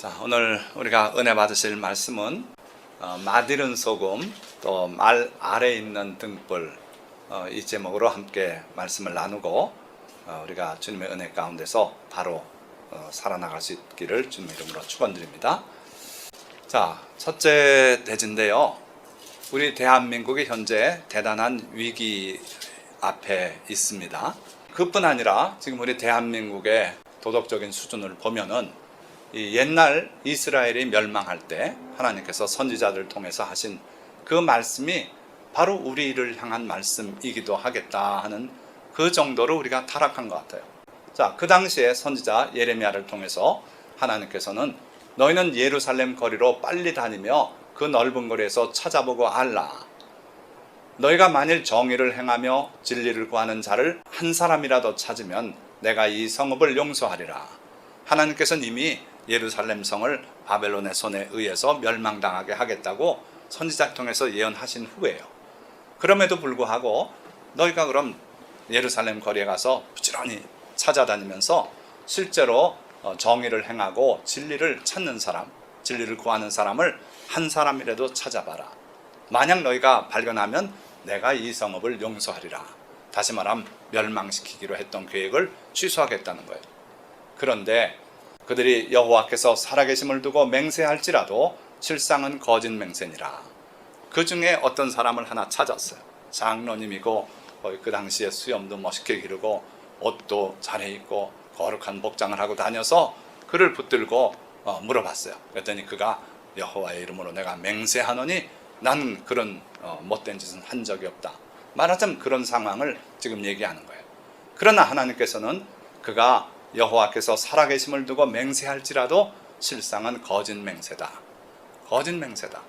자, 오늘 우리가 은혜 받으실 말씀은 맛있는 소금 또 말 아래 있는 등불 이 제목으로 함께 말씀을 나누고 우리가 주님의 은혜 가운데서 바로 살아나갈 수 있기를 주님의 이름으로 축원드립니다. 자, 첫째 대지인데요. 우리 대한민국이 현재 대단한 위기 앞에 있습니다. 그뿐 아니라 지금 우리 대한민국의 도덕적인 수준을 보면은 이 옛날 이스라엘이 멸망할 때 하나님께서 선지자들을 통해서 하신 그 말씀이 바로 우리를 향한 말씀이기도 하겠다 하는 그 정도로 우리가 타락한 것 같아요. 자, 그 당시에 선지자 예레미야를 통해서 하나님께서는 너희는 예루살렘 거리로 빨리 다니며 그 넓은 거리에서 찾아보고 알라. 너희가 만일 정의를 행하며 진리를 구하는 자를 한 사람이라도 찾으면 내가 이 성읍을 용서하리라. 하나님께서는 이미 예루살렘 성을 바벨론의 손에 의해서 멸망당하게 하겠다고 선지자를 통해서 예언하신 후에요. 그럼에도 불구하고 너희가 그럼 예루살렘 거리에 가서 부지런히 찾아다니면서 실제로 정의를 행하고 진리를 찾는 사람, 진리를 구하는 사람을 한 사람이라도 찾아봐라. 만약 너희가 발견하면 내가 이 성읍을 용서하리라. 다시 말하면 멸망시키기로 했던 계획을 취소하겠다는 거예요. 그런데 그들이 여호와께서 살아계심을 두고 맹세할지라도 실상은 거짓 맹세니라. 그 중에 어떤 사람을 하나 찾았어요. 장로님이고 그 당시에 수염도 멋있게 기르고 옷도 잘 입고 거룩한 복장을 하고 다녀서 그를 붙들고 물어봤어요. 그랬더니 그가 여호와의 이름으로 내가 맹세하노니 나는 그런 못된 짓은 한 적이 없다. 말하자면 그런 상황을 지금 얘기하는 거예요. 그러나 하나님께서는 그가 여호와께서 살아계심을 두고 맹세할지라도 실상은 거짓 맹세다. 거짓 맹세다.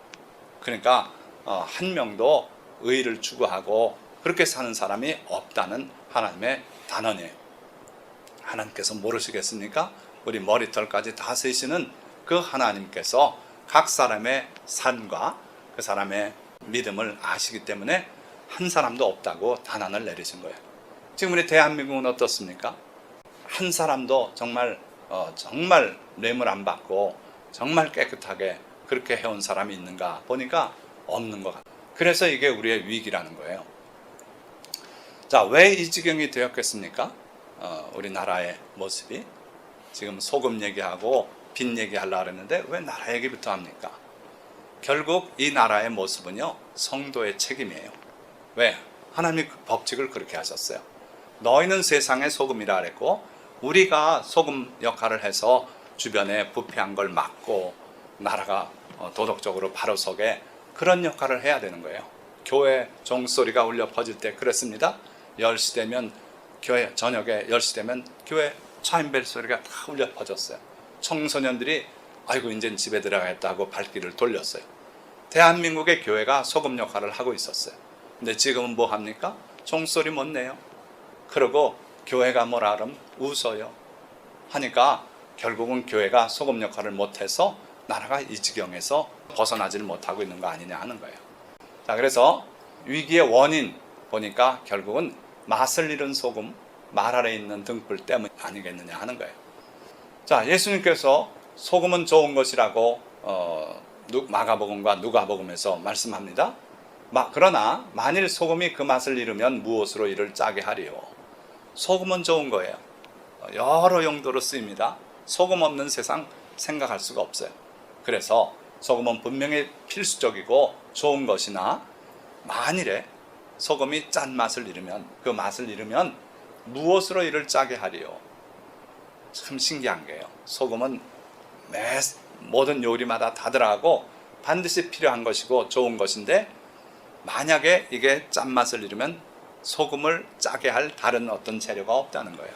그러니까 한 명도 의를 추구하고 그렇게 사는 사람이 없다는 하나님의 단언이에요. 하나님께서 모르시겠습니까? 우리 머리털까지 다 세시는 그 하나님께서 각 사람의 삶과 그 사람의 믿음을 아시기 때문에 한 사람도 없다고 단언을 내리신 거예요. 지금 우리 대한민국은 어떻습니까? 한 사람도 정말 뇌물 안 받고 정말 깨끗하게 그렇게 해온 사람이 있는가 보니까 없는 것 같아요. 그래서 이게 우리의 위기라는 거예요. 자, 왜 이 지경이 되었겠습니까? 우리나라의 모습이 지금 소금 얘기하고 빚 얘기하려고 했는데 왜 나라 얘기부터 합니까? 결국 이 나라의 모습은요, 성도의 책임이에요. 왜? 하나님이 그 법칙을 그렇게 하셨어요. 너희는 세상의 소금이라 그랬고 우리가 소금 역할을 해서 주변에 부패한 걸 막고 나라가 도덕적으로 바로 서게 그런 역할을 해야 되는 거예요. 교회 종소리가 울려 퍼질 때 그랬습니다. 10시 되면 교회 저녁에 10시 되면 교회 차인벨 소리가 다 울려 퍼졌어요. 청소년들이 아이고 이제는 집에 들어가겠다고 발길을 돌렸어요. 대한민국의 교회가 소금 역할을 하고 있었어요. 근데 지금은 뭐 합니까? 종소리 못 내요. 그러고 교회가 뭐라 그러면 웃어요. 하니까 결국은 교회가 소금 역할을 못해서 나라가 이 지경에서 벗어나지를 못하고 있는 거 아니냐 하는 거예요. 자, 그래서 위기의 원인 보니까 결국은 맛을 잃은 소금, 말 아래 있는 등불 때문 아니겠느냐 하는 거예요. 자, 예수님께서 소금은 좋은 것이라고 마가복음과 누가복음에서 말씀합니다. 그러나 만일 소금이 그 맛을 잃으면 무엇으로 이를 짜게 하리요? 소금은 좋은 거예요. 여러 용도로 쓰입니다. 소금 없는 세상 생각할 수가 없어요. 그래서 소금은 분명히 필수적이고 좋은 것이나 만일에 소금이 짠맛을 잃으면 그 맛을 잃으면 무엇으로 이를 짜게 하리요? 참 신기한 게요. 소금은 모든 요리마다 다 들어가고 반드시 필요한 것이고 좋은 것인데 만약에 이게 짠맛을 잃으면 소금을 짜게 할 다른 어떤 재료가 없다는 거예요.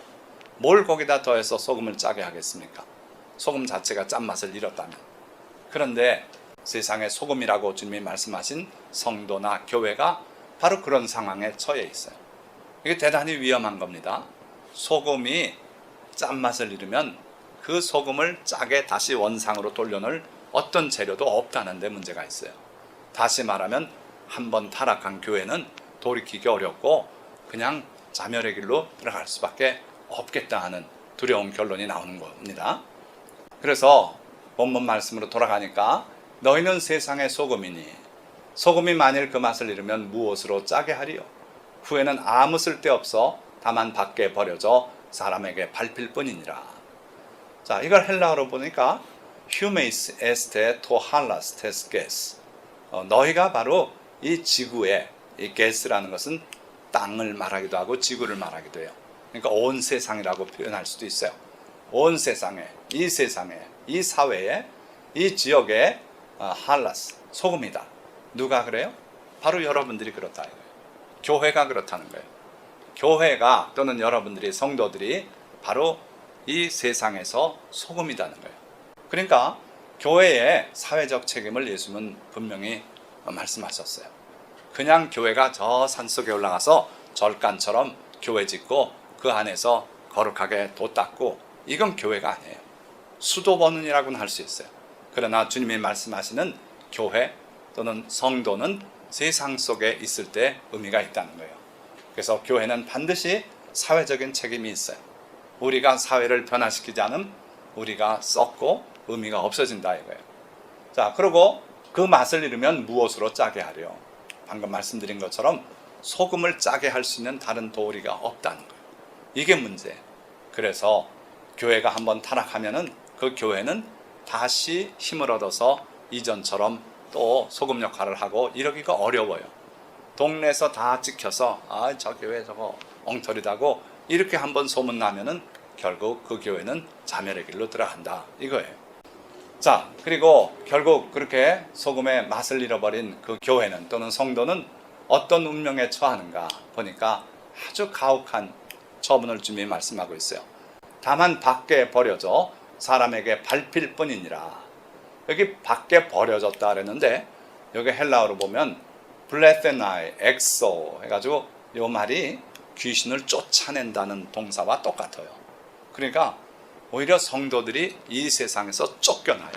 뭘 거기다 더해서 소금을 짜게 하겠습니까? 소금 자체가 짠맛을 잃었다면. 그런데 세상에 소금이라고 주님이 말씀하신 성도나 교회가 바로 그런 상황에 처해 있어요. 이게 대단히 위험한 겁니다. 소금이 짠맛을 잃으면 그 소금을 짜게 다시 원상으로 돌려놓을 어떤 재료도 없다는 데 문제가 있어요. 다시 말하면 한번 타락한 교회는 돌이키기 어렵고 그냥 자멸의 길로 들어갈 수밖에 없겠다 하는 두려운 결론이 나오는 겁니다. 그래서 본문 말씀으로 돌아가니까 너희는 세상의 소금이니 소금이 만일 그 맛을 잃으면 무엇으로 짜게 하리요? 후에는 아무 쓸데없어 다만 밖에 버려져 사람에게 밟힐 뿐이니라. 자, 이걸 헬라어로 보니까 휴메이스 에스테 토할라스 테스게스, 너희가 바로 이 지구에, 이 게스라는 것은 땅을 말하기도 하고 지구를 말하기도 해요. 그러니까 온 세상이라고 표현할 수도 있어요. 온 세상에, 이 사회에, 이 지역에 할라스, 소금이다. 누가 그래요? 바로 여러분들이 그렇다 이거예요. 교회가 그렇다는 거예요. 교회가 또는 여러분들이, 성도들이 바로 이 세상에서 소금이라는 거예요. 그러니까 교회의 사회적 책임을 예수님은 분명히 말씀하셨어요. 그냥 교회가 저 산속에 올라가서 절간처럼 교회 짓고 그 안에서 거룩하게 도 닦고, 이건 교회가 아니에요. 수도원이라고는 할 수 있어요. 그러나 주님이 말씀하시는 교회 또는 성도는 세상 속에 있을 때 의미가 있다는 거예요. 그래서 교회는 반드시 사회적인 책임이 있어요. 우리가 사회를 변화시키지 않으면 우리가 썩고 의미가 없어진다 이거예요. 자, 그리고 그 맛을 잃으면 무엇으로 짜게 하려? 방금 말씀드린 것처럼 소금을 짜게 할 수 있는 다른 도리가 없다는 거예요. 이게 문제예요. 그래서 교회가 한번 타락하면은 그 교회는 다시 힘을 얻어서 이전처럼 또 소금 역할을 하고 이러기가 어려워요. 동네에서 다 찍혀서 저 교회 저거 엉터리다고 이렇게 한번 소문나면은 결국 그 교회는 자멸의 길로 들어간다 이거예요. 자, 그리고 결국 그렇게 소금의 맛을 잃어버린 그 교회는 또는 성도는 어떤 운명에 처하는가 보니까 아주 가혹한 처분을 주님이 말씀하고 있어요. 다만 밖에 버려져 사람에게 밟힐 뿐이니라. 여기 밖에 버려졌다 그랬는데 여기 헬라어로 보면 블레테나이, 엑소 해가지고 이 말이 귀신을 쫓아낸다는 동사와 똑같아요. 그러니까 오히려 성도들이 이 세상에서 쫓겨나요.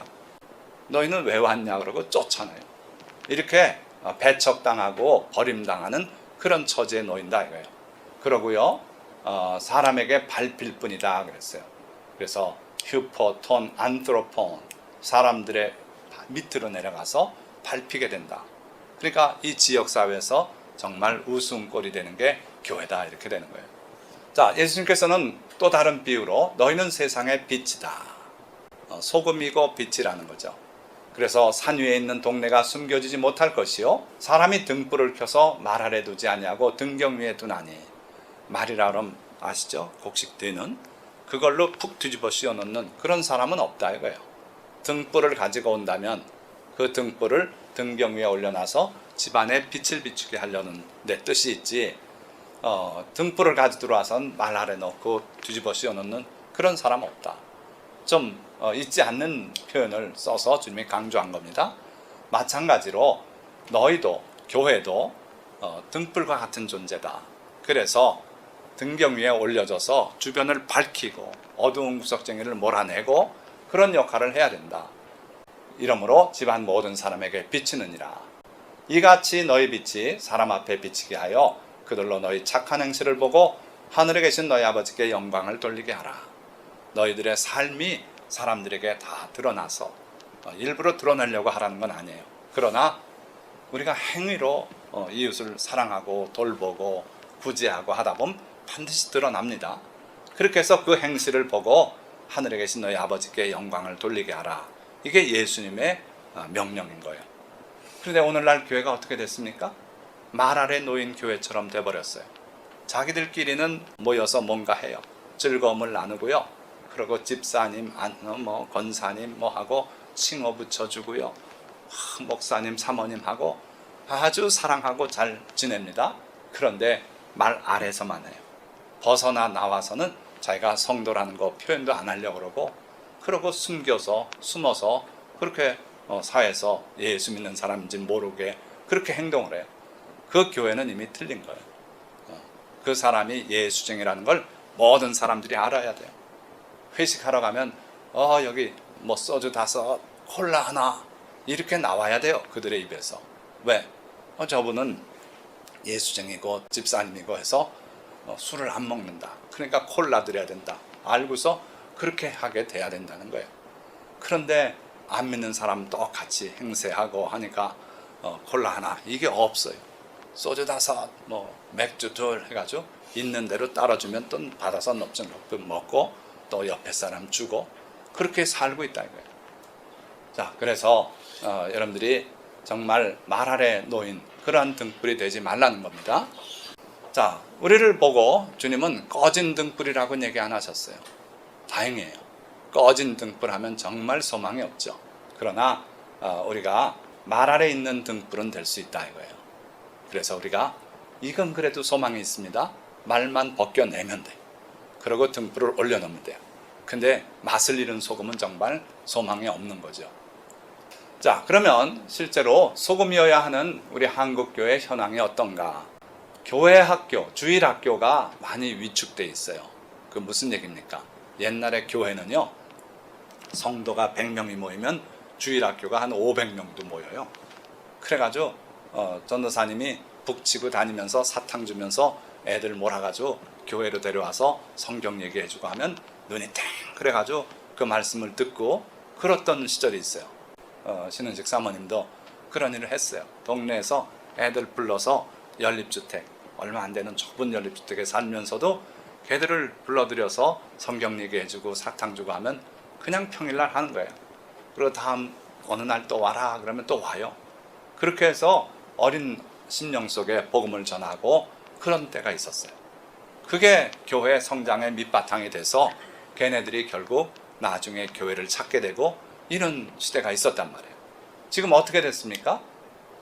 너희는 왜 왔냐 그러고 쫓아내요. 이렇게 배척당하고 버림당하는 그런 처지에 놓인다 이거예요. 그러고요, 사람에게 밟힐 뿐이다 그랬어요. 그래서 휴포톤, 안트로폰, 사람들의 밑으로 내려가서 밟히게 된다. 그러니까 이 지역사회에서 정말 우스운꼴이 되는 게 교회다 이렇게 되는 거예요. 자, 예수님께서는 또 다른 비유로 너희는 세상의 빛이다. 소금이고 빛이라는 거죠. 그래서 산 위에 있는 동네가 숨겨지지 못할 것이요, 사람이 등불을 켜서 말 아래 두지 아니하고 등경 위에 두나니. 말이라 그러면 아시죠? 곡식 뒤는 그걸로 푹 뒤집어 씌워 놓는 그런 사람은 없다 이거예요. 등불을 가지고 온다면 그 등불을 등경 위에 올려놔서 집안에 빛을 비추게 하려는 내 뜻이 있지, 등불을 가지고 들어와서는 말 아래 넣고 뒤집어 씌워 놓는 그런 사람 없다. 좀 있지 않는 표현을 써서 주님이 강조한 겁니다. 마찬가지로 너희도, 교회도 등불과 같은 존재다. 그래서 등경 위에 올려져서 주변을 밝히고 어두운 구석쟁이를 몰아내고 그런 역할을 해야 된다. 이러므로 집안 모든 사람에게 비치느니라. 이같이 너희 빛이 사람 앞에 비치게 하여 그들로 너희 착한 행실을 보고 하늘에 계신 너희 아버지께 영광을 돌리게 하라. 너희들의 삶이 사람들에게 다 드러나서 일부러 드러내려고 하라는 건 아니에요. 그러나 우리가 행위로 이웃을 사랑하고 돌보고 구제하고 하다 보면 반드시 드러납니다. 그렇게 해서 그 행실을 보고 하늘에 계신 너희 아버지께 영광을 돌리게 하라. 이게 예수님의 명령인 거예요. 그런데 오늘날 교회가 어떻게 됐습니까? 말 아래 놓인 교회처럼 돼버렸어요. 자기들끼리는 모여서 뭔가 해요. 즐거움을 나누고요. 그리고 집사님, 권사님 하고 칭호 붙여주고요. 목사님, 사모님하고 아주 사랑하고 잘 지냅니다. 그런데 말 아래서만 해요. 벗어나 나와서는 자기가 성도라는 거 표현도 안 하려고 그러고 숨어서 그렇게 사회에서 예수 믿는 사람인지 모르게 그렇게 행동을 해요. 그 교회는 이미 틀린 거예요. 그 사람이 예수쟁이라는 걸 모든 사람들이 알아야 돼요. 회식하러 가면 여기 소주 5, 콜라 하나 이렇게 나와야 돼요. 그들의 입에서. 왜? 저분은 예수쟁이고 집사님이고 해서 술을 안 먹는다. 그러니까 콜라 드려야 된다. 알고서 그렇게 하게 돼야 된다는 거예요. 그런데 안 믿는 사람도 같이 행세하고 하니까 콜라 하나 이게 없어요. 소주 5, 맥주 2 해가지고 있는 대로 따라주면 또 받아서 넓적넓적 먹고 또 옆에 사람 주고 그렇게 살고 있다 이거예요. 자, 그래서 여러분들이 정말 말 아래 놓인 그러한 등불이 되지 말라는 겁니다. 자, 우리를 보고 주님은 꺼진 등불이라고 얘기 안 하셨어요. 다행이에요. 꺼진 등불 하면 정말 소망이 없죠. 그러나 우리가 말 아래 있는 등불은 될 수 있다 이거예요. 그래서 우리가 이건 그래도 소망이 있습니다. 말만 벗겨내면 돼. 그리고 등불을 올려놓으면 돼요. 근데 맛을 잃은 소금은 정말 소망이 없는 거죠. 자, 그러면 실제로 소금이어야 하는 우리 한국교회 현황이 어떤가? 교회 학교, 주일 학교가 많이 위축돼 있어요. 그 무슨 얘기입니까? 옛날에 교회는요, 성도가 100명이 모이면 주일 학교가 한 500명도 모여요. 그래가지고 전도사님이 북치고 다니면서 사탕 주면서 애들 몰아가지고 교회로 데려와서 성경 얘기해주고 하면 눈이 땡 그래가지고 그 말씀을 듣고 그랬던 시절이 있어요. 신은식 사모님도 그런 일을 했어요. 동네에서 애들 불러서 연립주택, 얼마 안 되는 좁은 연립주택에 살면서도 걔들을 불러들여서 성경 얘기해주고 사탕 주고 하면 그냥 평일날 하는 거예요. 그리고 다음 어느 날 또 와라 그러면 또 와요. 그렇게 해서 어린 심령 속에 복음을 전하고 그런 때가 있었어요. 그게 교회 성장의 밑바탕이 돼서 걔네들이 결국 나중에 교회를 찾게 되고 이런 시대가 있었단 말이에요. 지금 어떻게 됐습니까?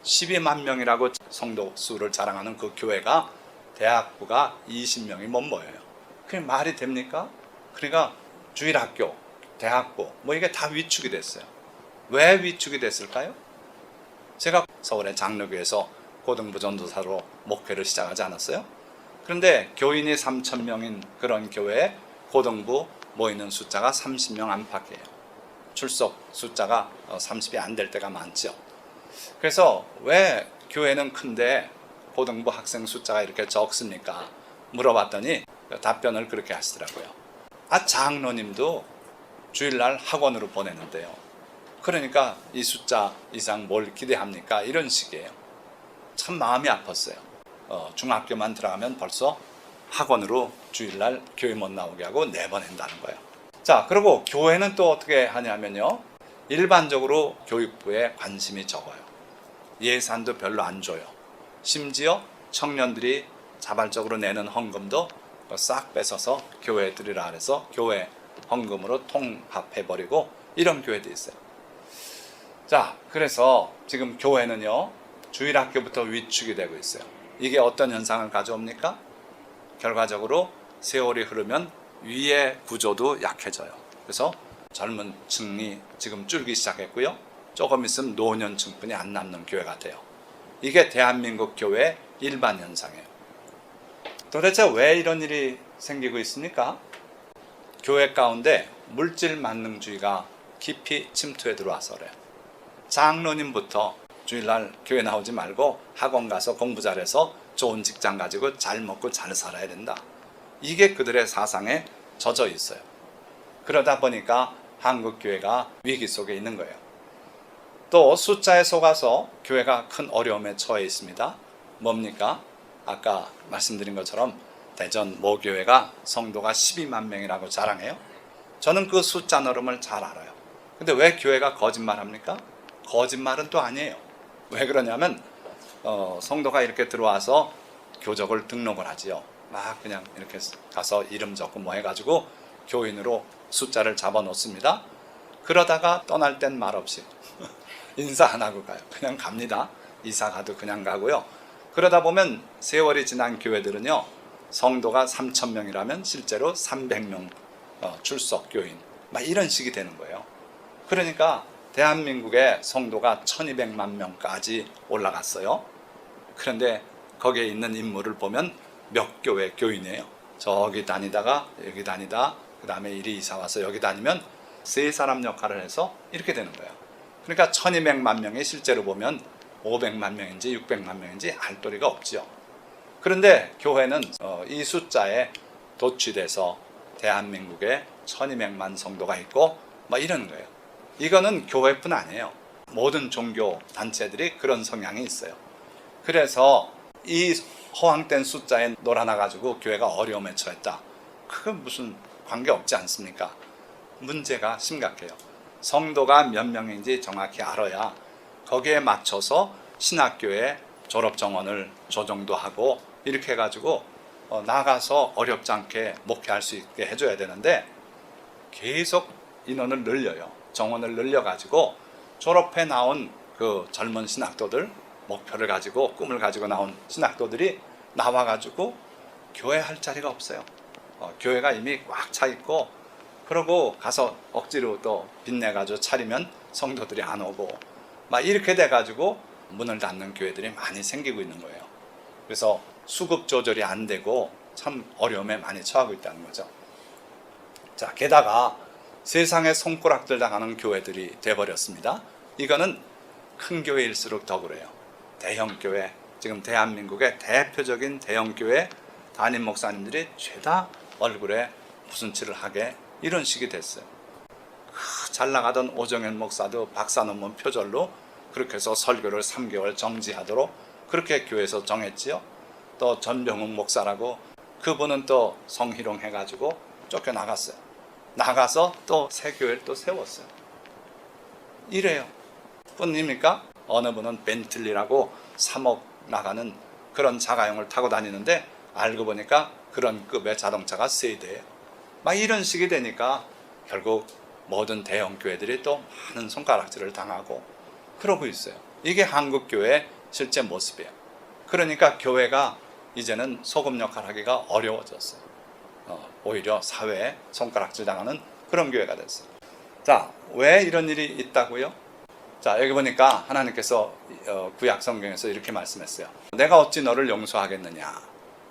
12만 명이라고 성도 수를 자랑하는 그 교회가 대학부가 20명이 못 모여요. 그게 말이 됩니까? 그러니까 주일학교, 대학부 이게 다 위축이 됐어요. 왜 위축이 됐을까요? 제가 서울의 장로교에서 고등부 전도사로 목회를 시작하지 않았어요? 그런데 교인이 3,000명인 그런 교회에 고등부 모이는 숫자가 30명 안팎이에요. 출석 숫자가 30이 안 될 때가 많죠. 그래서 왜 교회는 큰데 고등부 학생 숫자가 이렇게 적습니까? 물어봤더니 답변을 그렇게 하시더라고요. 장로님도 주일날 학원으로 보내는데요. 그러니까 이 숫자 이상 뭘 기대합니까? 이런 식이에요. 참 마음이 아팠어요. 중학교만 들어가면 벌써 학원으로 주일날 교회 못 나오게 하고 내보낸다는 거예요. 자, 그리고 교회는 또 어떻게 하냐면요. 일반적으로 교육부에 관심이 적어요. 예산도 별로 안 줘요. 심지어 청년들이 자발적으로 내는 헌금도 싹 뺏어서 교회에 드리라 해서 교회 헌금으로 통합해버리고 이런 교회도 있어요. 자, 그래서 지금 교회는요. 주일학교부터 위축이 되고 있어요. 이게 어떤 현상을 가져옵니까? 결과적으로 세월이 흐르면 위의 구조도 약해져요. 그래서 젊은 층이 지금 줄기 시작했고요. 조금 있으면 노년층뿐이 안 남는 교회가 돼요. 이게 대한민국 교회의 일반 현상이에요. 도대체 왜 이런 일이 생기고 있습니까? 교회 가운데 물질 만능주의가 깊이 침투해 들어와서 그래요. 장로님부터 주일날 교회 나오지 말고 학원 가서 공부 잘해서 좋은 직장 가지고 잘 먹고 잘 살아야 된다. 이게 그들의 사상에 젖어 있어요. 그러다 보니까 한국 교회가 위기 속에 있는 거예요. 또 숫자에 속아서 교회가 큰 어려움에 처해 있습니다. 뭡니까? 아까 말씀드린 것처럼 대전 모 교회가 성도가 12만 명이라고 자랑해요. 저는 그 숫자 노름을 잘 알아요. 근데 왜 교회가 거짓말합니까? 거짓말은 또 아니에요. 왜 그러냐면 성도가 이렇게 들어와서 교적을 등록을 하지요. 막 그냥 이렇게 가서 이름 적고 해가지고 교인으로 숫자를 잡아 놓습니다. 그러다가 떠날 땐 말없이 인사 안 하고 가요. 그냥 갑니다. 이사 가도 그냥 가고요. 그러다 보면 세월이 지난 교회들은요. 성도가 3,000명이라면 실제로 300명 출석 교인 막 이런 식이 되는 거예요. 그러니까 대한민국의 성도가 1200만 명까지 올라갔어요. 그런데 거기에 있는 인물을 보면 몇 교회 교인이에요. 저기 다니다가 여기 다니다 그 다음에 이리 이사 와서 여기 다니면 세 사람 역할을 해서 이렇게 되는 거예요. 그러니까 1200만 명이 실제로 보면 500만 명인지 600만 명인지 알 도리가 없죠. 그런데 교회는 이 숫자에 도취돼서 대한민국에 1200만 성도가 있고 막 이러는 거예요. 이거는 교회뿐 아니에요. 모든 종교 단체들이 그런 성향이 있어요. 그래서 이 허황된 숫자에 놀아나가지고 교회가 어려움에 처했다. 그건 무슨 관계없지 않습니까? 문제가 심각해요. 성도가 몇 명인지 정확히 알아야 거기에 맞춰서 신학교에 졸업 정원을 조정도 하고 이렇게 해가지고 나가서 어렵지 않게 목회할 수 있게 해줘야 되는데 계속 인원을 늘려요. 정원을 늘려가지고 졸업해 나온 그 젊은 신학도들, 목표를 가지고 꿈을 가지고 나온 신학도들이 나와가지고 교회 할 자리가 없어요. 교회가 이미 꽉 차 있고, 그러고 가서 억지로 또 빚내가지고 차리면 성도들이 안 오고 막 이렇게 돼가지고 문을 닫는 교회들이 많이 생기고 있는 거예요. 그래서 수급 조절이 안 되고 참 어려움에 많이 처하고 있다는 거죠. 자, 게다가 세상에 손가락질 당하는 교회들이 돼버렸습니다. 이거는 큰 교회일수록 더 그래요. 대형 교회, 지금 대한민국의 대표적인 대형 교회 담임 목사님들이 죄다 얼굴에 무슨 칠을 하게 이런 식이 됐어요. 잘 나가던 오정현 목사도 박사 논문 표절로 그렇게 해서 설교를 3개월 정지하도록 그렇게 교회에서 정했지요. 또 전병욱 목사라고 그분은 또 성희롱 해가지고 쫓겨나갔어요. 나가서 또 새 교회를 또 세웠어요. 이래요. 뿐입니까? 어느 분은 벤틀리라고 3억 나가는 그런 자가용을 타고 다니는데 알고 보니까 그런 급의 자동차가 세대예요. 막 이런 식이 되니까 결국 모든 대형 교회들이 또 많은 손가락질을 당하고 그러고 있어요. 이게 한국 교회의 실제 모습이에요. 그러니까 교회가 이제는 소금 역할을 하기가 어려워졌어요. 오히려 사회에 손가락질 당하는 그런 교회가 됐어요. 자, 왜 이런 일이 있다고요? 자, 여기 보니까 하나님께서 구약 성경에서 이렇게 말씀했어요. 내가 어찌 너를 용서하겠느냐.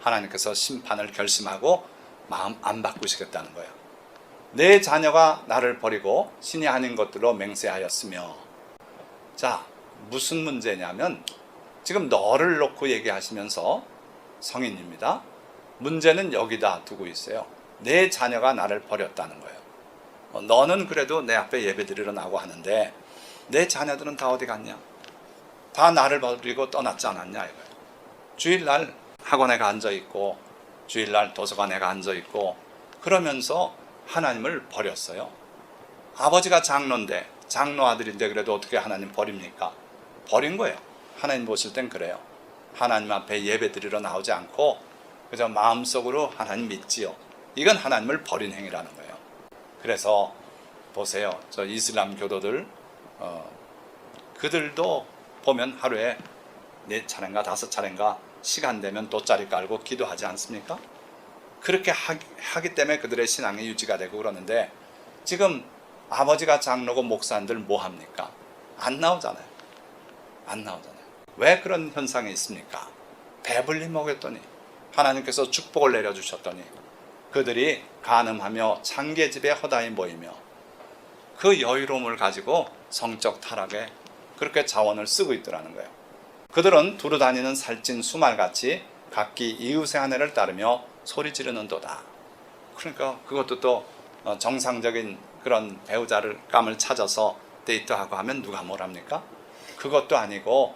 하나님께서 심판을 결심하고 마음 안 바꾸시겠다는 거예요. 내 자녀가 나를 버리고 신이 아닌 것들로 맹세하였으며. 자, 무슨 문제냐면 지금 너를 놓고 얘기하시면서 성인입니다. 문제는 여기다 두고 있어요. 내 자녀가 나를 버렸다는 거예요. 너는 그래도 내 앞에 예배드리러 나오고 하는데 내 자녀들은 다 어디 갔냐? 다 나를 버리고 떠났지 않았냐 이거예요. 주일날 학원에 가 앉아있고 주일날 도서관에 가 앉아있고 그러면서 하나님을 버렸어요. 아버지가 장로인데 장로 아들인데 그래도 어떻게 하나님 버립니까? 버린 거예요. 하나님 보실 땐 그래요. 하나님 앞에 예배드리러 나오지 않고 그저 마음속으로 하나님 믿지요. 이건 하나님을 버린 행위라는 거예요. 그래서 보세요. 저 이슬람 교도들 그들도 보면 하루에 4차례인가 5차례인가 시간 되면 돗자리 깔고 기도하지 않습니까? 그렇게 하기 때문에 그들의 신앙이 유지가 되고 그러는데 지금 아버지가 장로고 목사님들 뭐 합니까? 안 나오잖아요. 안 나오잖아요. 왜 그런 현상이 있습니까? 배불리 먹였더니 하나님께서 축복을 내려주셨더니 그들이 간음하며 창계집에 허다히 모이며 그 여유로움을 가지고 성적 타락에 그렇게 자원을 쓰고 있더라는 거예요. 그들은 두루 다니는 살찐 수말같이 각기 이웃의 아내를 따르며 소리 지르는도다. 그러니까 그것도 또 정상적인 그런 배우자를 감을 찾아서 데이트하고 하면 누가 뭐랍니까? 그것도 아니고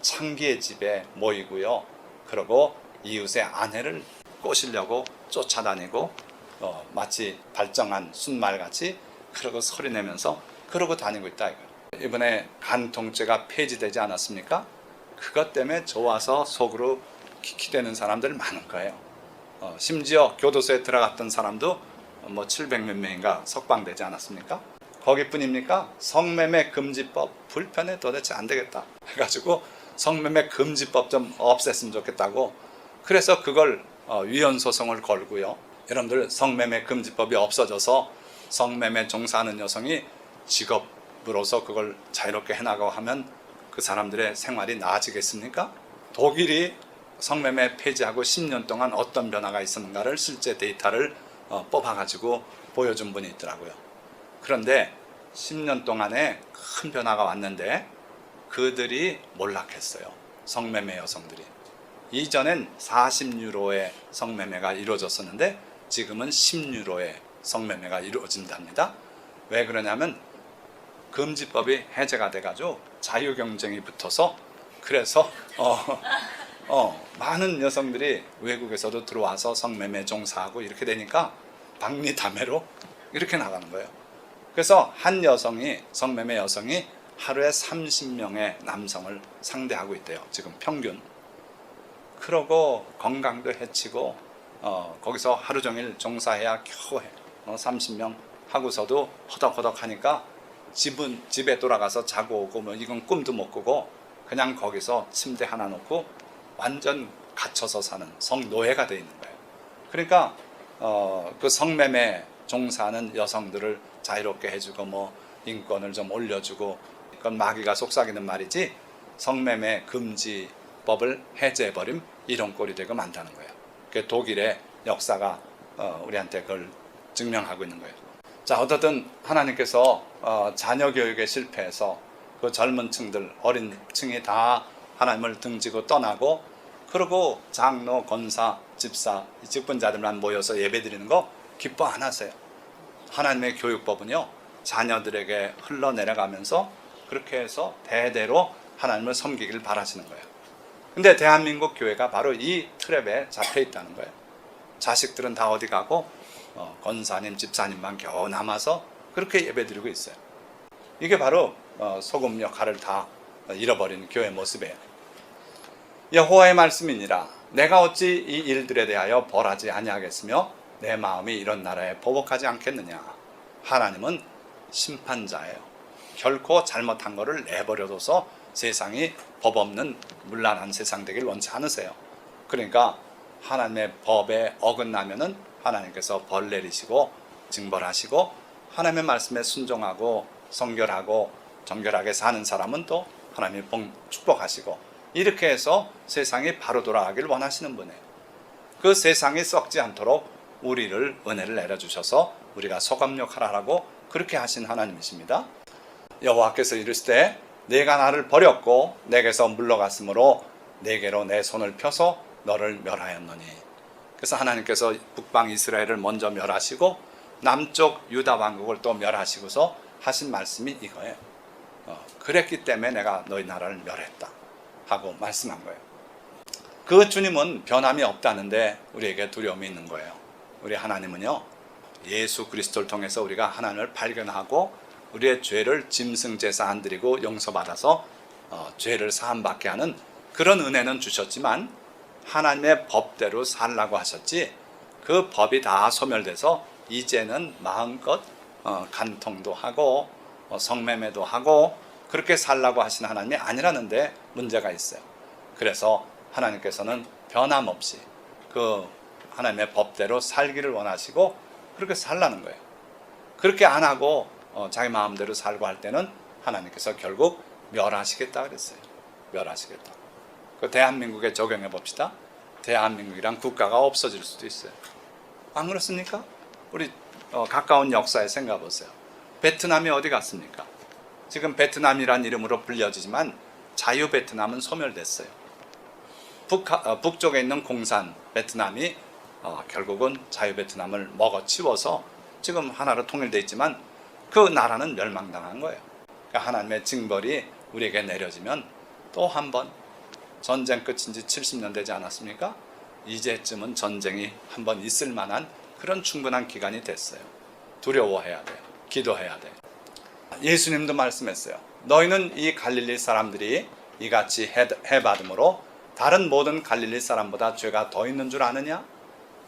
창기의 집에 모이고요. 그러고 이웃의 아내를 꼬시려고 쫓아다니고 마치 발정한 순말같이 그러고 소리내면서 그러고 다니고 있다 이거예요. 이번에 간통죄가 폐지되지 않았습니까? 그것 때문에 좋아서 속으로 기키되는 사람들 많은 거예요. 심지어 교도소에 들어갔던 사람도 뭐 700몇 명인가 석방되지 않았습니까? 거기뿐입니까? 성매매 금지법 불편해 도대체 안 되겠다 해가지고 성매매 금지법 좀 없앴으면 좋겠다고 그래서 그걸 위헌 소송을 걸고요. 여러분들 성매매 금지법이 없어져서 성매매 종사하는 여성이 직업으로서 그걸 자유롭게 해나가고 하면 그 사람들의 생활이 나아지겠습니까? 독일이 성매매 폐지하고 10년 동안 어떤 변화가 있었는가를 실제 데이터를 뽑아가지고 보여준 분이 있더라고요. 그런데 10년 동안에 큰 변화가 왔는데 그들이 몰락했어요. 성매매 여성들이. 이전엔 40유로의 성매매가 이루어졌었는데 지금은 10유로의 성매매가 이루어진답니다. 왜 그러냐면 금지법이 해제가 돼가지고 자유 경쟁이 붙어서 그래서 많은 여성들이 외국에서도 들어와서 성매매 종사하고 이렇게 되니까 박리다매로 이렇게 나가는 거예요. 그래서 한 여성이 성매매 여성이 하루에 30명의 남성을 상대하고 있대요. 지금 평균. 그러고 건강도 해치고 거기서 하루 종일 종사해야 겨우 30명 하고서도 허덕허덕 하니까 집에 돌아가서 자고 오고 뭐 이건 꿈도 못 꾸고 그냥 거기서 침대 하나 놓고 완전 갇혀서 사는 성노예가 돼 있는 거예요. 그러니까 그 성매매 종사하는 여성들을 자유롭게 해주고 뭐 인권을 좀 올려주고, 그건 마귀가 속삭이는 말이지 성매매 금지법을 해제해버림 이런 꼴이 되고 만다는 거예요. 그 독일의 역사가 우리한테 그걸 증명하고 있는 거예요. 자, 어쨌든 하나님께서 자녀 교육에 실패해서 그 젊은 층들, 어린 층이 다 하나님을 등지고 떠나고, 그리고 장로, 권사, 집사, 직분자들만 모여서 예배드리는 거 기뻐 안 하세요. 하나님의 교육법은요, 자녀들에게 흘러내려가면서 그렇게 해서 대대로 하나님을 섬기길 바라시는 거예요. 근데 대한민국 교회가 바로 이 트랩에 잡혀 있다는 거예요. 자식들은 다 어디 가고 권사님, 집사님만 겨우 남아서 그렇게 예배드리고 있어요. 이게 바로 소금 역할을 다 잃어버린 교회 모습이에요. 여호와의 말씀이니라. 내가 어찌 이 일들에 대하여 벌하지 아니하겠으며 내 마음이 이런 나라에 보복하지 않겠느냐. 하나님은 심판자예요. 결코 잘못한 것을 내버려둬서 세상이 법 없는 문란한 세상 되길 원치 않으세요. 그러니까 하나님의 법에 어긋나면은 하나님께서 벌 내리시고 징벌하시고, 하나님의 말씀에 순종하고 성결하고 정결하게 사는 사람은 또 하나님이 축복하시고, 이렇게 해서 세상이 바로 돌아가길 원하시는 분이에요. 그 세상이 썩지 않도록 우리를 은혜를 내려주셔서 우리가 소금 역할하라고 그렇게 하신 하나님이십니다. 여호와께서 이르시되 내가 나를 버렸고 내게서 물러갔으므로 내게로 내 손을 펴서 너를 멸하였노니. 그래서 하나님께서 북방 이스라엘을 먼저 멸하시고 남쪽 유다 왕국을 또 멸하시고서 하신 말씀이 이거예요. 그랬기 때문에 내가 너희 나라를 멸했다 하고 말씀한 거예요. 그 주님은 변함이 없다는데 우리에게 두려움이 있는 거예요. 우리 하나님은요, 예수 그리스도를 통해서 우리가 하나님을 발견하고 우리의 죄를 짐승제사 안 드리고 용서받아서 죄를 사함받게 하는 그런 은혜는 주셨지만 하나님의 법대로 살라고 하셨지, 그 법이 다 소멸돼서 이제는 마음껏 간통도 하고 성매매도 하고 그렇게 살라고 하신 하나님이 아니라는데 문제가 있어요. 그래서 하나님께서는 변함없이 그 하나님의 법대로 살기를 원하시고 그렇게 살라는 거예요. 그렇게 안 하고 자기 마음대로 살고 할 때는 하나님께서 결국 멸하시겠다 그랬어요. 멸하시겠다. 그 대한민국에 적용해 봅시다. 대한민국이란 국가가 없어질 수도 있어요. 안 그렇습니까? 우리 가까운 역사에 생각해 보세요. 베트남이 어디 갔습니까? 지금 베트남이란 이름으로 불려지지만 자유 베트남은 소멸됐어요. 북쪽에 있는 공산 베트남이 결국은 자유 베트남을 먹어치워서 지금 하나로 통일되어 있지만 그 나라는 멸망당한 거예요. 그러니까 하나님의 징벌이 우리에게 내려지면 또 한 번, 전쟁 끝인 지 70년 되지 않았습니까? 이제쯤은 전쟁이 한 번 있을 만한 그런 충분한 기간이 됐어요. 두려워해야 돼요. 기도해야 돼요. 예수님도 말씀했어요. 너희는 이 갈릴리 사람들이 이같이 해받음으로 다른 모든 갈릴리 사람보다 죄가 더 있는 줄 아느냐?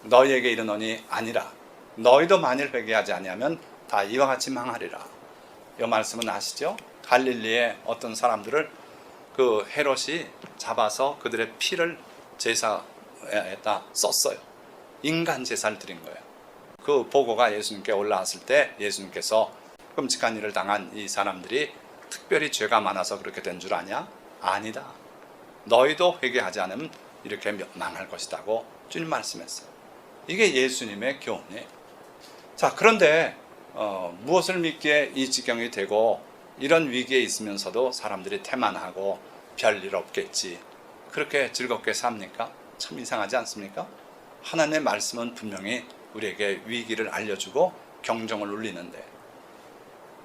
너희에게 이르노니 아니라. 너희도 만일 회개하지 아니하면 다 이와 같이 망하리라. 이 말씀은 아시죠? 갈릴리의 어떤 사람들을 그 헤롯이 잡아서 그들의 피를 제사에다 썼어요. 인간 제사를 드린 거예요. 그 보고가 예수님께 올라왔을 때 예수님께서 끔찍한 일을 당한 이 사람들이 특별히 죄가 많아서 그렇게 된 줄 아냐? 아니다. 너희도 회개하지 않으면 이렇게 망할 것이라고 주님 말씀했어요. 이게 예수님의 교훈이에요. 자, 그런데 무엇을 믿기에 이 지경이 되고 이런 위기에 있으면서도 사람들이 태만하고 별일 없겠지, 그렇게 즐겁게 삽니까? 참 이상하지 않습니까? 하나님의 말씀은 분명히 우리에게 위기를 알려주고 경종을 울리는데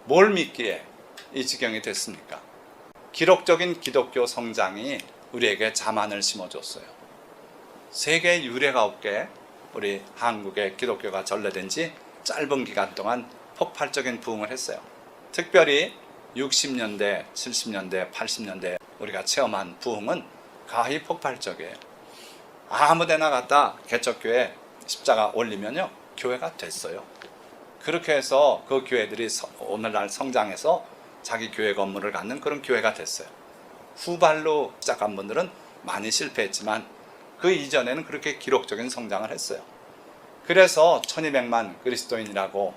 뭘 믿기에 이 지경이 됐습니까? 기록적인 기독교 성장이 우리에게 자만을 심어줬어요. 세계 유례가 없게 우리 한국의 기독교가 전래된 지 짧은 기간 동안 폭발적인 부흥을 했어요. 특별히 60년대, 70년대, 80년대 우리가 체험한 부흥은 가히 폭발적이에요. 아무데나 갖다 개척교회 십자가 올리면요, 교회가 됐어요. 그렇게 해서 그 교회들이 오늘날 성장해서 자기 교회 건물을 갖는 그런 교회가 됐어요. 후발로 시작한 분들은 많이 실패했지만 그 이전에는 그렇게 기록적인 성장을 했어요. 그래서 1200만 그리스도인이라고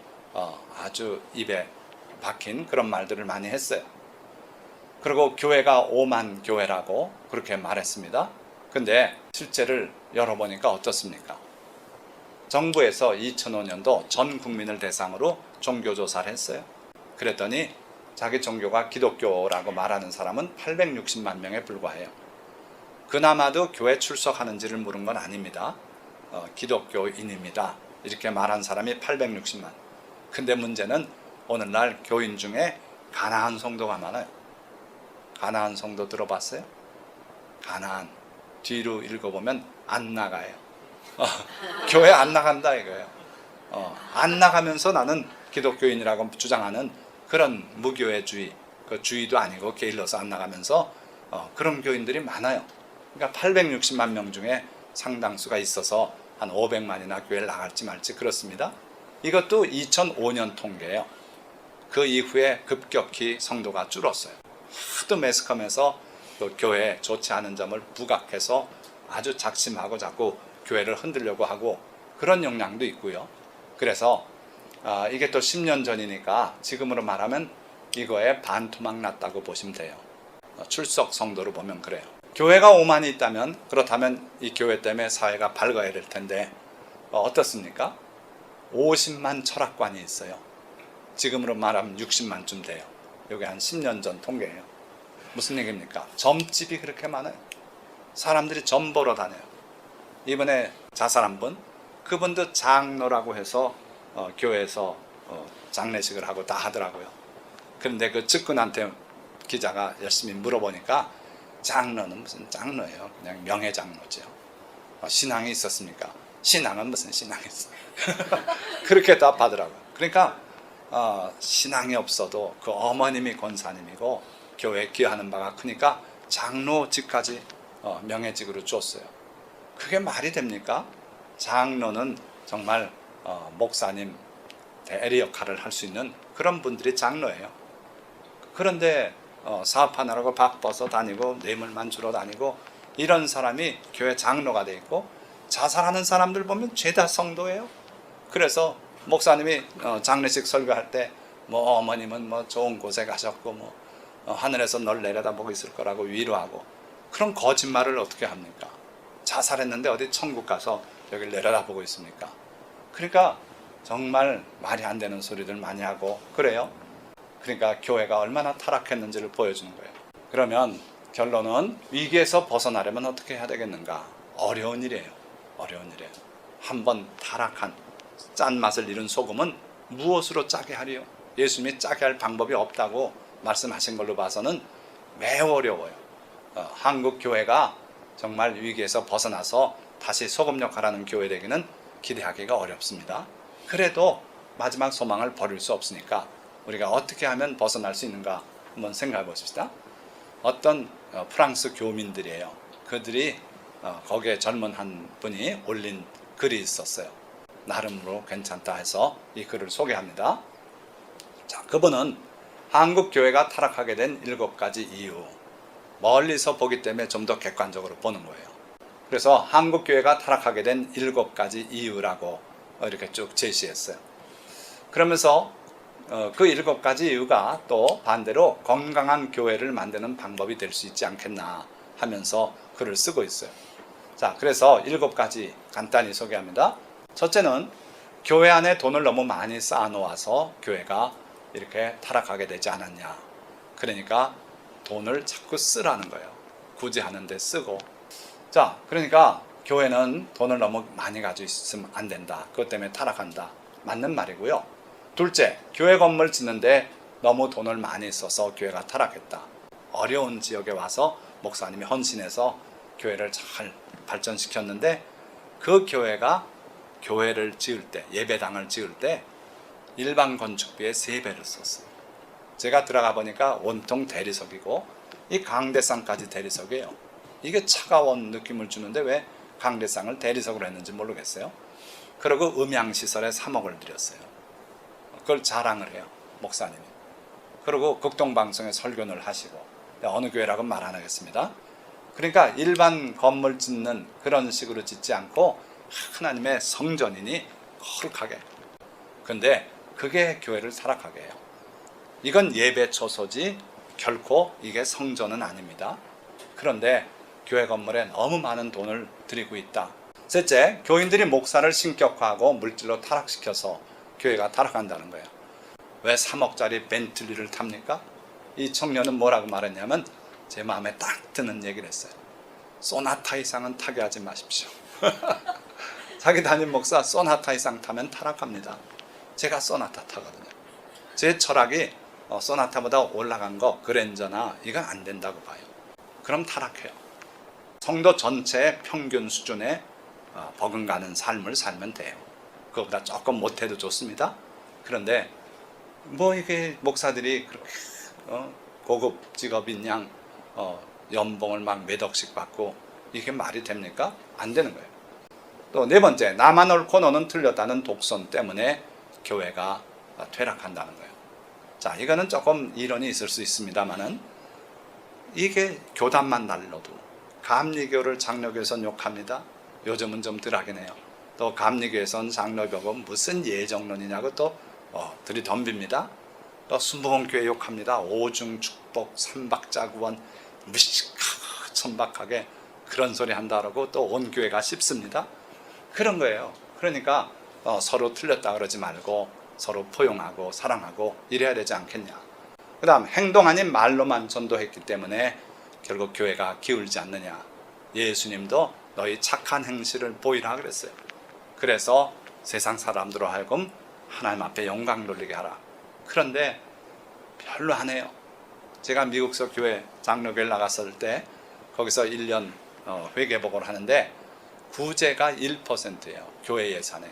아주 입에 박힌 그런 말들을 많이 했어요. 그리고 교회가 5만 교회라고 그렇게 말했습니다. 근데 실제를 열어보니까 어떻습니까? 정부에서 2005년도 전 국민을 대상으로 종교조사를 했어요. 그랬더니 자기 종교가 기독교라고 말하는 사람은 860만 명에 불과해요. 그나마도 교회 출석하는지를 물은 건 아닙니다. 기독교인입니다. 이렇게 말한 사람이 860만. 근데 문제는 오늘날 교인 중에 가나안 성도가 많아요. 가나안 성도 들어봤어요? 가나안. 뒤로 읽어보면 안 나가요. 교회 안 나간다 이거예요. 안 나가면서 나는 기독교인이라고 주장하는 그런 무교회주의, 그 주의도 아니고 게을러서 안 나가면서 그런 교인들이 많아요. 그러니까 860만 명 중에 상당수가 있어서 한 500만이나 교회를 나갈지 말지 그렇습니다. 이것도 2005년 통계예요. 그 이후에 급격히 성도가 줄었어요. 하도 매스컴에서 그 교회에 좋지 않은 점을 부각해서 아주 작심하고 자꾸 교회를 흔들려고 하고 그런 영향도 있고요. 그래서 이게 또 10년 전이니까 지금으로 말하면 이거에 반토막 났다고 보시면 돼요. 출석 성도로 보면 그래요. 교회가 5만이 있다면 그렇다면 이 교회 때문에 사회가 밝아야 될 텐데 어떻습니까? 50만 철학관이 있어요. 지금으로 말하면 60만쯤 돼요. 이게 한 10년 전 통계예요. 무슨 얘기입니까? 점집이 그렇게 많아요. 사람들이 점 보러 다녀요. 이번에 자살한 분, 그분도 장로라고 해서 교회에서 장례식을 하고 다 하더라고요. 그런데 그 측근한테 기자가 열심히 물어보니까 장로는 무슨 장로예요? 그냥 명예장로죠. 신앙이 있었습니까? 신앙은 무슨 신앙이 있어? 그렇게 답하더라고요. 그러니까 신앙이 없어도 그 어머님이 권사님이고 교회에 기여하는 바가 크니까 장로직까지 명예직으로 줬어요. 그게 말이 됩니까? 장로는 정말 목사님 대리 역할을 할 수 있는 그런 분들이 장로예요. 그런데 사업하느라고 바빠서 다니고 뇌물만 주러 다니고 이런 사람이 교회 장로가 돼 있고 자살하는 사람들 보면 죄다 성도예요. 그래서 목사님이 장례식 설교할 때 뭐 어머님은 뭐 좋은 곳에 가셨고 뭐 하늘에서 널 내려다보고 있을 거라고 위로하고 그런 거짓말을 어떻게 합니까? 자살했는데 어디 천국 가서 여기를 내려다보고 있습니까? 그러니까 정말 말이 안 되는 소리들 많이 하고 그래요. 그러니까 교회가 얼마나 타락했는지를 보여주는 거예요. 그러면 결론은 위기에서 벗어나려면 어떻게 해야 되겠는가? 어려운 일이에요. 어려운 일이에요. 한번 타락한 짠맛을 잃은 소금은 무엇으로 짜게 하리요? 예수님이 짜게 할 방법이 없다고 말씀하신 걸로 봐서는 매우 어려워요. 한국 교회가 정말 위기에서 벗어나서 다시 소금 역할하는 교회 되기는 기대하기가 어렵습니다. 그래도 마지막 소망을 버릴 수 없으니까 우리가 어떻게 하면 벗어날 수 있는가 한번 생각해 보십시다. 어떤 프랑스 교민들이에요. 그들이 거기에 젊은 한 분이 올린 글이 있었어요. 나름으로 괜찮다 해서 이 글을 소개합니다. 자, 그분은 한국 교회가 타락하게 된 7가지 이유, 멀리서 보기 때문에 좀 더 객관적으로 보는 거예요. 그래서 한국 교회가 타락하게 된 7가지 이유라고 이렇게 쭉 제시했어요. 그러면서 그 7가지 이유가 또 반대로 건강한 교회를 만드는 방법이 될 수 있지 않겠나 하면서 글을 쓰고 있어요. 자, 그래서 7가지 간단히 소개합니다. 첫째는 교회 안에 돈을 너무 많이 쌓아놓아서 교회가 이렇게 타락하게 되지 않았냐. 그러니까 돈을 자꾸 쓰라는 거예요. 굳이 하는데 쓰고. 자, 그러니까 교회는 돈을 너무 많이 가지고 있으면 안 된다. 그것 때문에 타락한다. 맞는 말이고요. 둘째, 교회 건물 짓는데 너무 돈을 많이 써서 교회가 타락했다. 어려운 지역에 와서 목사님이 헌신해서 교회를 잘 발전시켰는데 그 교회가 교회를 지을 때, 예배당을 지을 때 일반 건축비의 3배를 썼어요. 제가 들어가 보니까 온통 대리석이고 이 강대상까지 대리석이에요. 이게 차가운 느낌을 주는데 왜 강대상을 대리석으로 했는지 모르겠어요. 그리고 음향시설에 3억을 들였어요. 그걸 자랑을 해요, 목사님이. 그리고 극동방송에 설교를 하시고, 어느 교회라고 말 안 하겠습니다. 그러니까 일반 건물 짓는 그런 식으로 짓지 않고 하나님의 성전이니 거룩하게. 근데 그게 교회를 타락하게 해요. 이건 예배 처소지 결코 이게 성전은 아닙니다. 그런데 교회 건물에 너무 많은 돈을 들이고 있다. 셋째, 교인들이 목사를 신격화하고 물질로 타락시켜서 교회가 타락한다는 거예요. 왜 3억짜리 벤틀리를 탑니까? 이 청년은 뭐라고 말했냐면 제 마음에 딱 드는 얘기를 했어요. 소나타 이상은 타게 하지 마십시오. 자기 담임 목사 소나타 이상 타면 타락합니다. 제가 소나타 타거든요. 제 철학이 소나타보다 올라간 거 그랜저나 이건 안 된다고 봐요. 그럼 타락해요. 성도 전체의 평균 수준에 버금가는 삶을 살면 돼요. 그거보다 조금 못해도 좋습니다. 그런데 뭐 이게 목사들이 그렇게 고급 직업인 양 연봉을 막 몇 억씩 받고 이게 말이 됩니까? 안 되는 거예요. 또 네 번째, 나만 옳고 너는 틀렸다는 독선 때문에 교회가 퇴락한다는 거예요. 자, 이거는 조금 이론이 있을 수 있습니다만은 이게 교단만 날려도 감리교를 장로교에서는 욕합니다. 요즘은 좀 덜하긴 해요. 또 감리교에서는 장로교가 무슨 예정론이냐고 또 들이덤빕니다. 또 순복음교회 욕합니다. 오중 축복 삼박자구원 무식하고 천박하게 그런 소리 한다라고 또 온 교회가 씹습니다. 그런 거예요. 그러니까 서로 틀렸다 그러지 말고 서로 포용하고 사랑하고 이래야 되지 않겠냐. 그 다음 행동 아닌 말로만 전도했기 때문에 결국 교회가 기울지 않느냐. 예수님도 너희 착한 행실을 보이라 그랬어요. 그래서 세상 사람들로 하여금 하나님 앞에 영광 돌리게 하라. 그런데 별로 안 해요. 제가 미국서 교회 장로교회 나갔을 때 거기서 1년 회계복을 하는데 구제가 1%예요. 교회 예산에.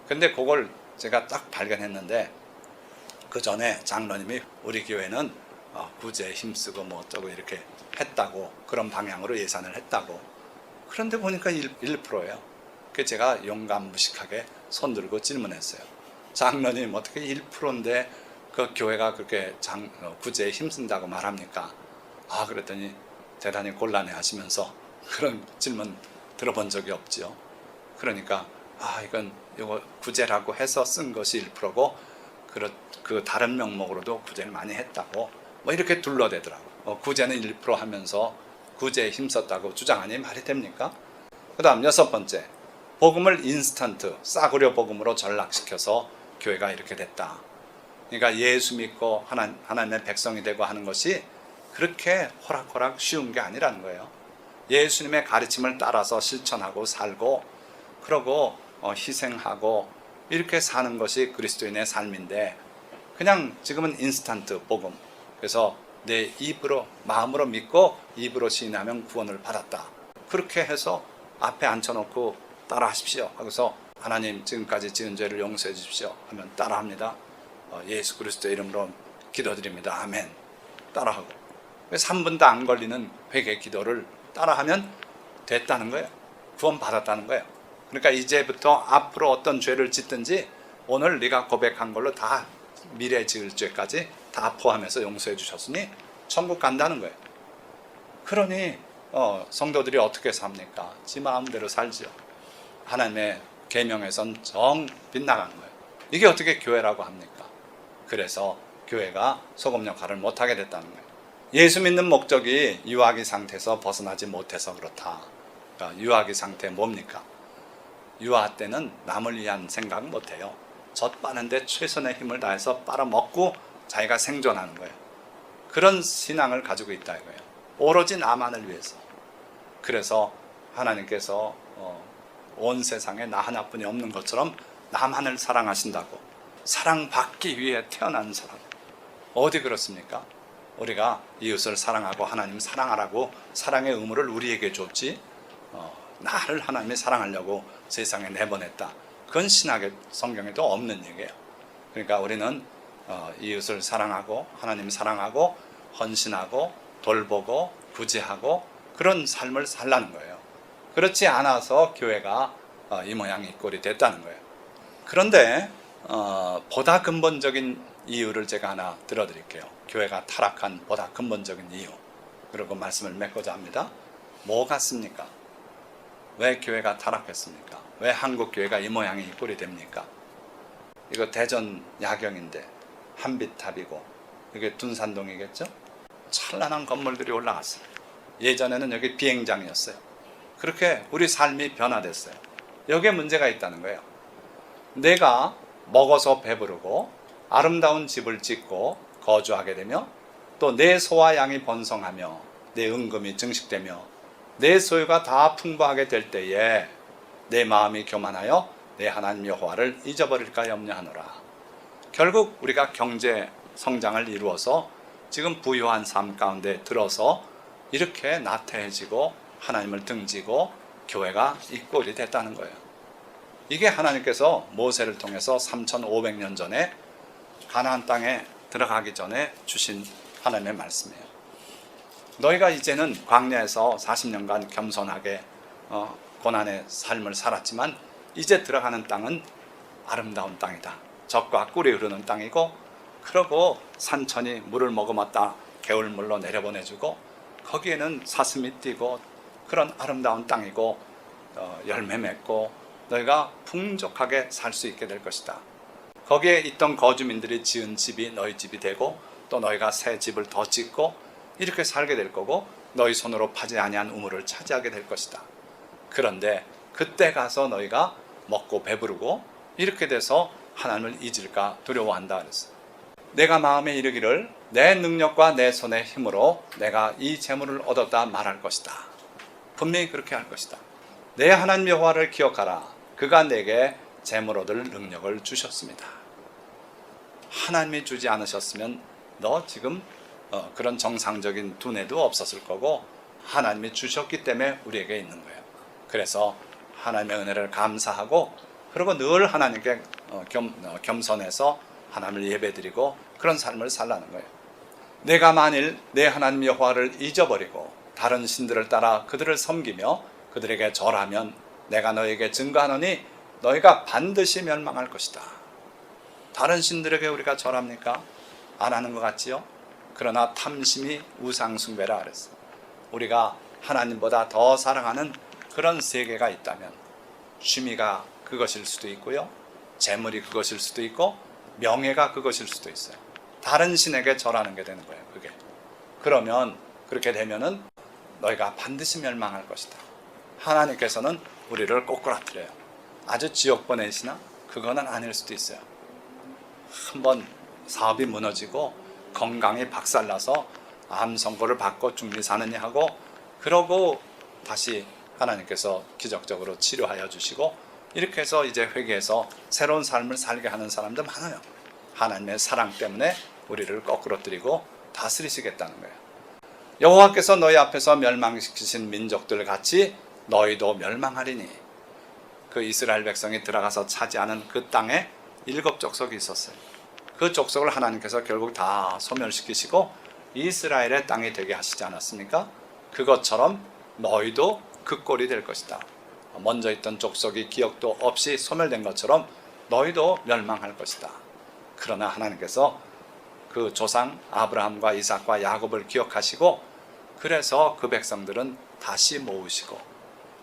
근데 그걸 제가 딱 발견했는데 그 전에 장로님이 우리 교회는 구제에 힘쓰고 뭐 어쩌고 이렇게 했다고, 그런 방향으로 예산을 했다고. 그런데 보니까 1%예요. 그래서 제가 용감무식하게 손들고 질문했어요. 장로님 어떻게 1%인데 그 교회가 그렇게 구제에 힘쓴다고 말합니까? 그랬더니 대단히 곤란해 하시면서 그런 질문 들어본 적이 없죠. 그러니까 이건 이거 구제라고 해서 쓴 것이 1%고 그 다른 명목으로도 구제를 많이 했다고 뭐 이렇게 둘러대더라고. 구제는 1% 하면서 구제에 힘썼다고 주장하니 말이 됩니까? 그 다음 6번째, 복음을 인스턴트 싸구려 복음으로 전락시켜서 교회가 이렇게 됐다. 그러니까 예수 믿고 하나님의 백성이 되고 하는 것이 그렇게 호락호락 쉬운 게 아니라는 거예요. 예수님의 가르침을 따라서 실천하고 살고 그러고 희생하고 이렇게 사는 것이 그리스도인의 삶인데 그냥 지금은 인스턴트 복음. 그래서 내 입으로 마음으로 믿고 입으로 시인하면 구원을 받았다. 그렇게 해서 앞에 앉혀놓고 따라하십시오. 하고서 하나님 지금까지 지은 죄를 용서해 주십시오 하면 따라합니다. 예수 그리스도 이름으로 기도드립니다. 아멘. 따라하고 3분도 안 걸리는 회개 기도를 따라하면 됐다는 거예요. 구원 받았다는 거예요. 그러니까 이제부터 앞으로 어떤 죄를 짓든지 오늘 네가 고백한 걸로 다 미래 지을 죄까지 다 포함해서 용서해 주셨으니 천국 간다는 거예요. 그러니 성도들이 어떻게 삽니까? 지 마음대로 살죠. 하나님의 계명에선 정 빗나간 거예요. 이게 어떻게 교회라고 합니까? 그래서 교회가 소금 역할을 못하게 됐다는 거예요. 예수 믿는 목적이 유아기 상태에서 벗어나지 못해서 그렇다. 그러니까 유아기 상태 뭡니까? 유아 때는 남을 위한 생각 못해요. 젖 빠는데 최선의 힘을 다해서 빨아먹고 자기가 생존하는 거예요. 그런 신앙을 가지고 있다 이거예요. 오로지 나만을 위해서. 그래서 하나님께서 온 세상에 나 하나뿐이 없는 것처럼 나만을 사랑하신다고. 사랑받기 위해 태어난 사람. 어디 그렇습니까? 우리가 이웃을 사랑하고 하나님 사랑하라고 사랑의 의무를 우리에게 줬지, 나를 하나님이 사랑하려고 세상에 내보냈다. 그건 신학의 성경에도 없는 얘기예요. 그러니까 우리는 이웃을 사랑하고 하나님 사랑하고 헌신하고 돌보고 구제하고 그런 삶을 살라는 거예요. 그렇지 않아서 교회가 이 모양 이 꼴이 됐다는 거예요. 그런데 보다 근본적인 이유를 제가 하나 들어드릴게요. 교회가 타락한 보다 근본적인 이유, 그리고 말씀을 맺고자 합니다. 뭐 같습니까? 왜 교회가 타락했습니까? 왜 한국 교회가 이 모양이 이 꼴이 됩니까? 이거 대전 야경인데 한빛탑이고 이게 둔산동이겠죠? 찬란한 건물들이 올라갔어요. 예전에는 여기 비행장이었어요. 그렇게 우리 삶이 변화됐어요. 여기에 문제가 있다는 거예요. 내가 먹어서 배부르고 아름다운 집을 짓고 거주하게 되며 또 내 소와 양이 번성하며 내 은금이 증식되며 내 소유가 다 풍부하게 될 때에 내 마음이 교만하여 내 하나님 여호와를 잊어버릴까 염려하노라. 결국 우리가 경제 성장을 이루어서 지금 부유한 삶 가운데 들어서 이렇게 나태해지고 하나님을 등지고 교회가 이 꼴이 됐다는 거예요. 이게 하나님께서 모세를 통해서 3500년 전에 가나안 땅에 들어가기 전에 주신 하나님의 말씀이에요. 너희가 이제는 광야에서 40년간 겸손하게 고난의 삶을 살았지만 이제 들어가는 땅은 아름다운 땅이다. 젖과 꿀이 흐르는 땅이고, 그러고 산천이 물을 머금었다 개울물로 내려보내주고 거기에는 사슴이 뛰고 그런 아름다운 땅이고 열매 맺고 너희가 풍족하게 살 수 있게 될 것이다. 거기에 있던 거주민들이 지은 집이 너희 집이 되고 또 너희가 새 집을 더 짓고 이렇게 살게 될 거고 너희 손으로 파지 아니한 우물을 차지하게 될 것이다. 그런데 그때 가서 너희가 먹고 배부르고 이렇게 돼서 하나님을 잊을까 두려워한다 그랬어요. 내가 마음에 이르기를 내 능력과 내 손의 힘으로 내가 이 재물을 얻었다 말할 것이다. 분명히 그렇게 할 것이다. 내 하나님 여호와를 기억하라. 그가 내게 재물 얻을 능력을 주셨습니다. 하나님이 주지 않으셨으면 너 지금 그런 정상적인 두뇌도 없었을 거고 하나님이 주셨기 때문에 우리에게 있는 거예요. 그래서 하나님의 은혜를 감사하고 그리고 늘 하나님께 겸손해서 하나님을 예배드리고 그런 삶을 살라는 거예요. 내가 만일 내 하나님 여호와를 잊어버리고 다른 신들을 따라 그들을 섬기며 그들에게 절하면 내가 너에게 증거하노니 너희가 반드시 멸망할 것이다. 다른 신들에게 우리가 절합니까? 안 하는 것 같지요? 그러나 탐심이 우상 숭배라 그랬어요. 우리가 하나님보다 더 사랑하는 그런 세계가 있다면 취미가 그것일 수도 있고요, 재물이 그것일 수도 있고 명예가 그것일 수도 있어요. 다른 신에게 절하는 게 되는 거예요. 그게 그러면 그렇게 되면은 너희가 반드시 멸망할 것이다. 하나님께서는 우리를 꼬꾸라뜨려요. 아주 지옥 보내시나? 그거는 아닐 수도 있어요. 한번 사업이 무너지고 건강이 박살나서 암 선고를 받고 중리 사느니 하고 그러고 다시 하나님께서 기적적으로 치료하여 주시고 이렇게 해서 이제 회개해서 새로운 삶을 살게 하는 사람들 많아요. 하나님의 사랑 때문에 우리를 거꾸로뜨리고 다스리시겠다는 거예요. 여호와께서 너희 앞에서 멸망시키신 민족들 같이 너희도 멸망하리니. 그 이스라엘 백성이 들어가서 차지하는 그 땅에 7족속이 있었어요. 그 족속을 하나님께서 결국 다 소멸시키시고 이스라엘의 땅이 되게 하시지 않았습니까? 그것처럼 너희도 그 꼴이 될 것이다. 먼저 있던 족속이 기억도 없이 소멸된 것처럼 너희도 멸망할 것이다. 그러나 하나님께서 그 조상 아브라함과 이삭과 야곱을 기억하시고 그래서 그 백성들은 다시 모으시고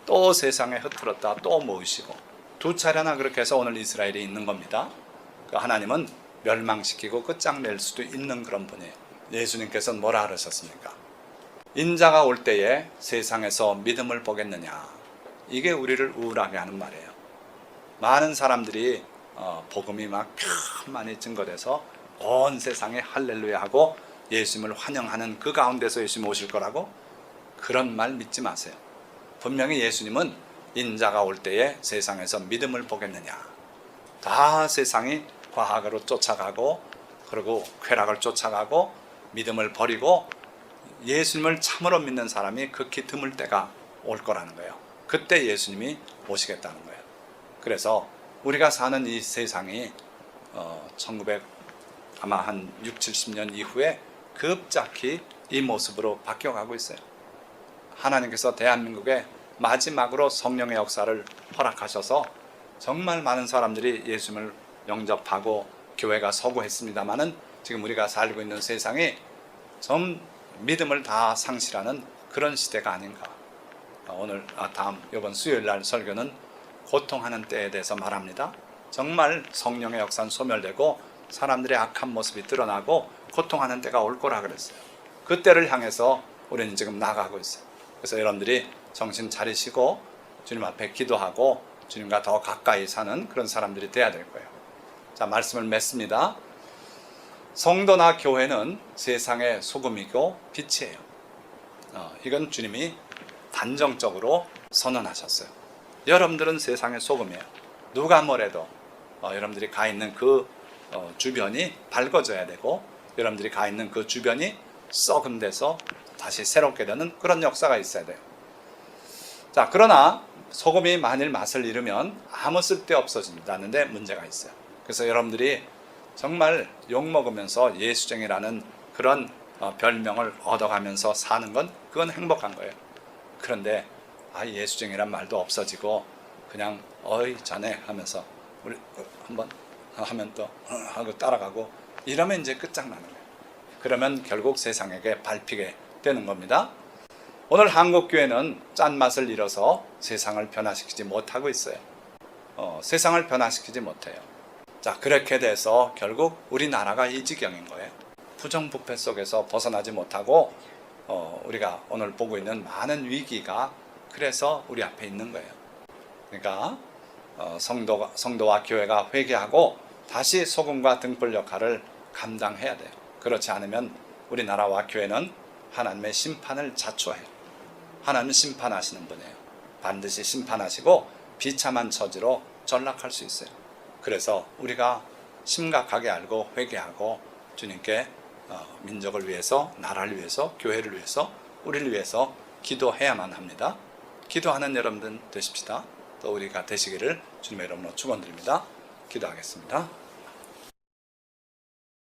또 세상에 흩어졌다 또 모으시고 두 차례나 그렇게 해서 오늘 이스라엘이 있는 겁니다. 그 하나님은 멸망시키고 끝장낼 수도 있는 그런 분이에요. 예수님께서는 뭐라 그러셨습니까? 인자가 올 때에 세상에서 믿음을 보겠느냐. 이게 우리를 우울하게 하는 말이에요. 많은 사람들이 복음이 막 많이 증거돼서 온 세상에 할렐루야 하고 예수님을 환영하는 그 가운데서 예수님 오실 거라고? 그런 말 믿지 마세요. 분명히 예수님은 인자가 올 때에 세상에서 믿음을 보겠느냐. 다 세상이 과학으로 쫓아가고 그리고 쾌락을 쫓아가고 믿음을 버리고 예수님을 참으로 믿는 사람이 극히 드물 때가 올 거라는 거예요. 그때 예수님이 오시겠다는 거예요. 그래서 우리가 사는 이 세상이 1900 아마 한 6, 70년 이후에 급작히 이 모습으로 바뀌어가고 있어요. 하나님께서 대한민국에 마지막으로 성령의 역사를 허락하셔서 정말 많은 사람들이 예수님을 영접하고 교회가 서고 했습니다마는 지금 우리가 살고 있는 세상이 좀 믿음을 다 상실하는 그런 시대가 아닌가. 오늘 이번 수요일 날 설교는 고통하는 때에 대해서 말합니다. 정말 성령의 역사는 소멸되고 사람들의 악한 모습이 드러나고 고통하는 때가 올 거라 그랬어요. 그 때를 향해서 우리는 지금 나가고 있어요. 그래서 여러분들이 정신 차리시고 주님 앞에 기도하고 주님과 더 가까이 사는 그런 사람들이 돼야 될 거예요. 자, 말씀을 맺습니다. 성도나 교회는 세상의 소금이고 빛이에요. 이건 주님이 단정적으로 선언하셨어요. 여러분들은 세상의 소금이에요. 누가 뭐래도 여러분들이 가 있는 그 주변이 밝아져야 되고 여러분들이 가 있는 그 주변이 썩은 데서 다시 새롭게 되는 그런 역사가 있어야 돼요. 자, 그러나 소금이 만일 맛을 잃으면 아무 쓸데 없어진다는데 문제가 있어요. 그래서 여러분들이 정말 욕먹으면서 예수쟁이라는 그런 별명을 얻어가면서 사는 건 그건 행복한 거예요. 그런데 예수쟁이란 말도 없어지고 그냥 어이 자네 하면서 우리 한번 하면 또 하고 따라가고 이러면 이제 끝장나는 거예요. 그러면 결국 세상에게 밟히게 되는 겁니다. 오늘 한국교회는 짠맛을 잃어서 세상을 변화시키지 못하고 있어요. 세상을 변화시키지 못해요. 자, 그렇게 돼서 결국 우리나라가 이 지경인 거예요. 부정부패 속에서 벗어나지 못하고 우리가 오늘 보고 있는 많은 위기가 그래서 우리 앞에 있는 거예요. 그러니까 성도와 교회가 회개하고 다시 소금과 등불 역할을 감당해야 돼요. 그렇지 않으면 우리나라와 교회는 하나님의 심판을 자초해요. 하나님은 심판하시는 분이에요. 반드시 심판하시고 비참한 처지로 전락할 수 있어요. 그래서 우리가 심각하게 알고 회개하고 주님께 민족을 위해서, 나라를 위해서, 교회를 위해서, 우리를 위해서 기도해야만 합니다. 기도하는 여러분들 되십시다. 또 우리가 되시기를 주님의 이름으로 축원드립니다. 기도하겠습니다.